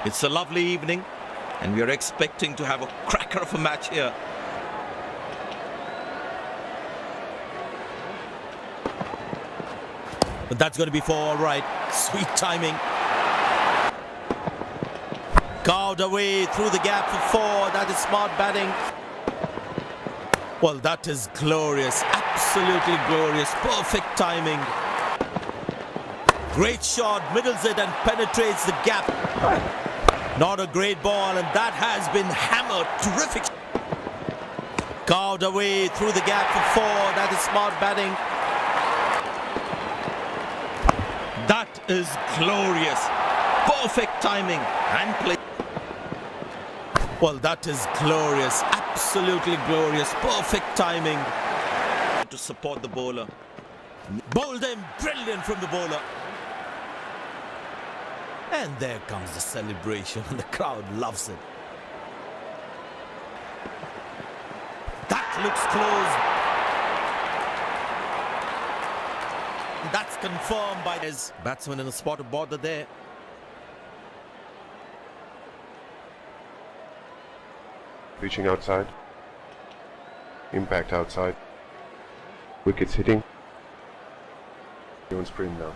It's a lovely evening, and we are expecting to have a cracker of a match here. But that's going to be for all right. Sweet timing. Carved away through the gap for four. That is smart batting. Well, that is glorious. Absolutely glorious. Perfect timing. Great shot. Middles it and penetrates the gap. Not a great ball, and that has been hammered. Terrific. Carved away through the gap for four. That is smart batting. That is glorious. Perfect timing and play. Well, that is glorious. Absolutely glorious. Perfect timing. To support the bowler. Bowled him. Brilliant from the bowler. And there comes the celebration. The crowd loves it. That looks close. That's confirmed by his batsman in a spot of bother there. Reaching outside. Impact outside. Wickets hitting. On screen now.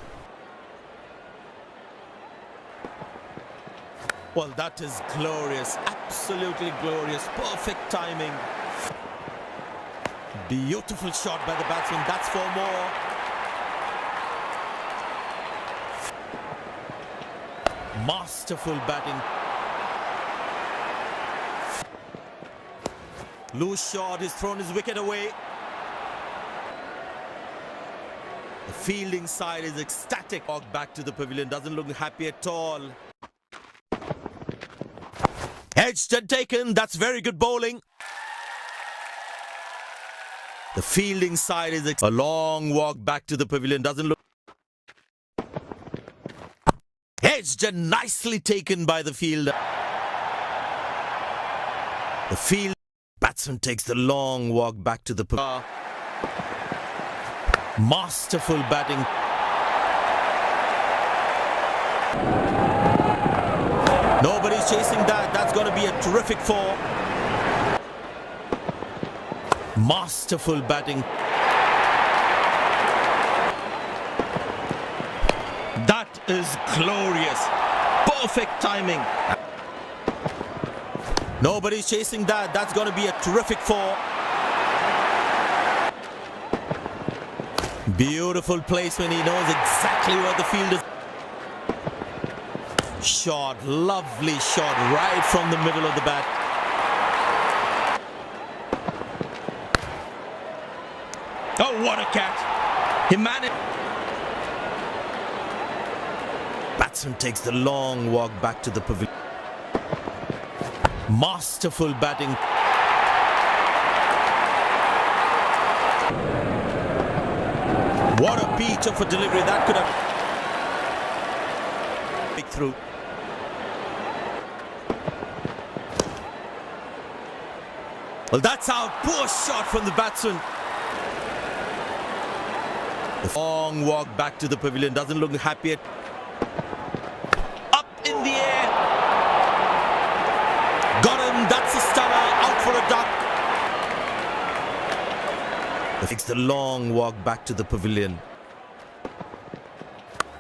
Well, that is glorious. Absolutely glorious. Perfect timing. Beautiful shot by the batsman. That's for more. Masterful batting. Loose shot. He's thrown his wicket away. The fielding side is ecstatic. Walk back to the pavilion. Doesn't look happy at all. Edged and taken. That's very good bowling. The fielding side is a long walk back to the pavilion. Doesn't look. Edged and nicely taken by the fielder. The field batsman takes the long walk back to the pavilion. Masterful batting. Nobody's chasing that. That's going to be a terrific four. Masterful batting. That is glorious. Perfect timing. Nobody's chasing that. That's going to be a terrific four. Beautiful placement. He knows exactly where the field is. Shot, lovely shot right from the middle of the bat. Oh, what a catch. He managed. Batsman takes the long walk back to the pavilion. Masterful batting. What a peach of a delivery. That could have big through. Well, that's out. Poor shot from the batsman. The long walk back to the pavilion. Doesn't look happy at. Up in the air. Got him. That's a stunner. Out for a duck. Takes the long walk back to the pavilion.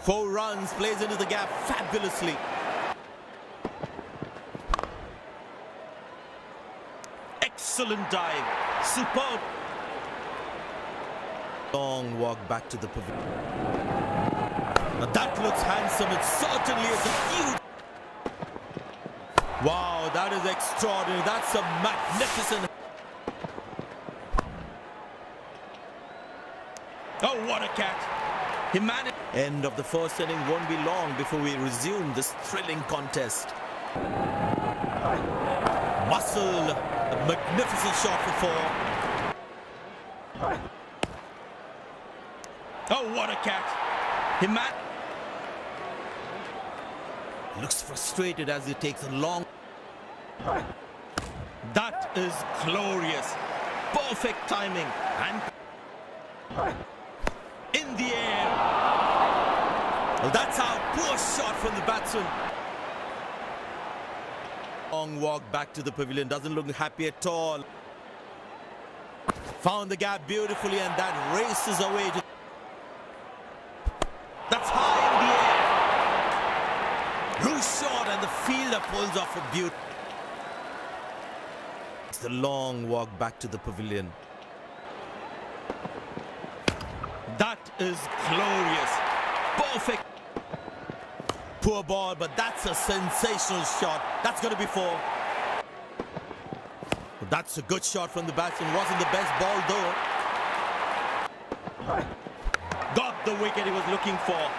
4 runs. Plays into the gap fabulously. Excellent dive. Superb. Long walk back to the pavilion. Now that looks handsome. It certainly is a huge. Wow, that is extraordinary. That's a magnificent. Oh, what a catch. He managed. End of the first inning. Won't be long before we resume this thrilling contest. Muscle. A magnificent shot for 4. Oh, what a catch. He looks frustrated as he takes a long. That is glorious. Perfect timing. And in the air. Well, that's out. Poor shot from the batsman. Long walk back to the pavilion, doesn't look happy at all. Found the gap beautifully and that races away to... That's high in the air. Loose shot and the fielder pulls off a beauty. It's the long walk back to the pavilion. That is glorious. Perfect. Poor ball, but that's a sensational shot. That's going to be four. That's a good shot from the batsman. Wasn't the best ball though. Got the wicket he was looking for.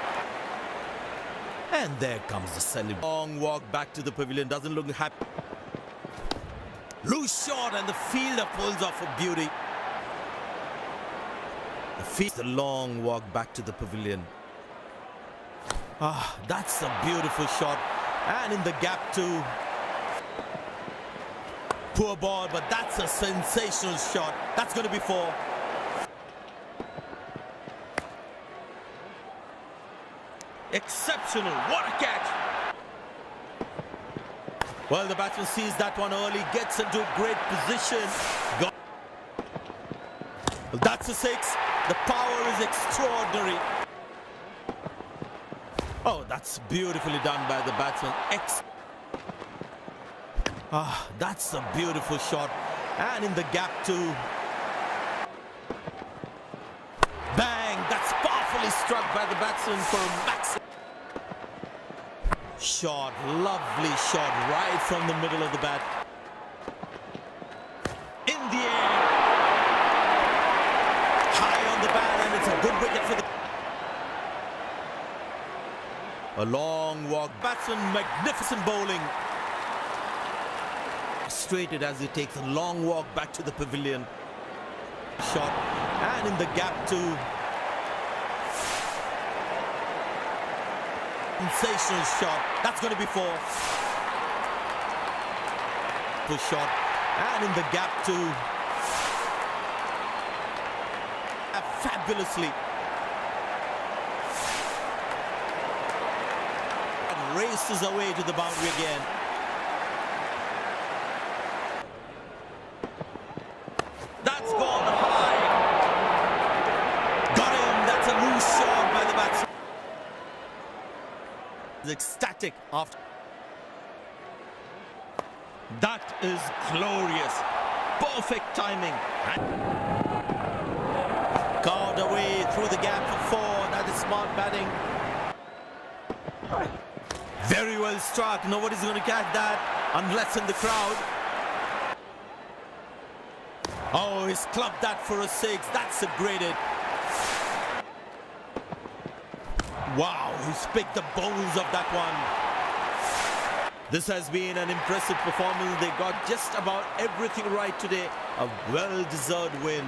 And there comes the celebration. Long walk back to the pavilion. Doesn't look happy. Loose shot and the fielder pulls off a beauty. The long walk back to the pavilion. Ah, that's a beautiful shot. And in the gap too. Poor ball, but that's a sensational shot. That's going to be four. Exceptional. What a catch. Well, the batsman sees that one early, gets into a great position. Well, that's a six. The power is extraordinary. Oh, that's beautifully done by the batsman. That's a beautiful shot. And in the gap too. Bang! That's powerfully struck by the batsman for a maximum. Shot, lovely shot right from the middle of the bat. In the air. High on the bat, and it's a good wicket for the... A long walk. Batsman, magnificent bowling. Frustrated as he takes a long walk back to the pavilion. Shot, and in the gap too. Sensational shot. That's going to be four. Push shot, and in the gap too. Fabulously. And races away to the boundary again. That's gone high. Got him. That's a loose shot by the batsman. Ecstatic after. That is glorious. Perfect timing. Carved away through the gap for four. That is smart batting. Very well struck. Nobody's going to catch that unless in the crowd. Oh, he's clubbed that for a six. That's a great hit. Wow, he's picked the bones of that one. This has been an impressive performance. They got just about everything right today. A well-deserved win.